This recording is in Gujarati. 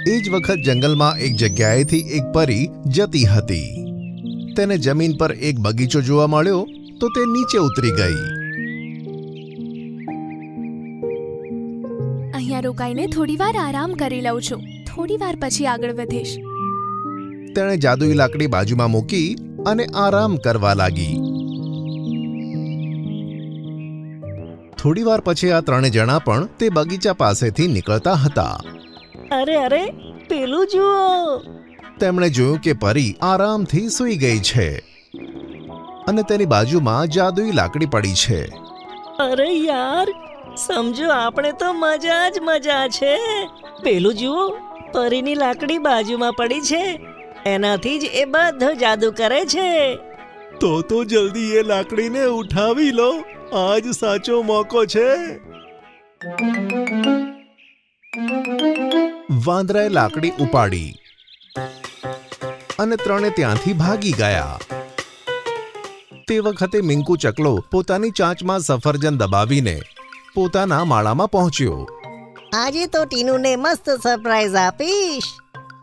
એ જ વખત જંગલમાં એક જગ્યાએથી એક પરી જતી હતી. તેને જમીન પર એક બગીચો જોવા મળ્યો તો તે નીચે ઉતરી ગઈ. અહીંયા રોકાઈને થોડી વાર આરામ કરી લઉં છું. થોડી વાર પછી આગળ વધીશ. તેણે જાદુઈ લાકડી બાજુમાં મૂકી અને આરામ કરવા લાગી. થોડી વાર પછી આ ત્રણે જણા પણ તે બગીચા પાસેથી નીકળતા હતા. અરે અરે, પેલું જુઓ. તેમણે જોયું કે પરી આરામથી સૂઈ ગઈ છે અને તેની બાજુમાં જાદુઈ લાકડી પડી છે. અરે યાર, સમજો આપણે તો મજા જ મજા છે. પેલું જુઓ, પરીની લાકડી બાજુમાં પડી છે. એનાથી જ એ બધો જાદુ કરે છે. તો જલ્દી એ લાકડીને ઉઠાવી લો. આજ સાચો મોકો છે. વાંદરાએ લાકડી ઉપાડી અને ત્રણે ત્યાંથી ભાગી ગયા. તે વખતે મિંકુ ચકલો પોતાની ચાંચમાં સફરજન દબાવીને પોતાના માળામાં પહોંચ્યો. આજે તો ટીનુને મસ્ત સરપ્રાઈઝ આપીશ.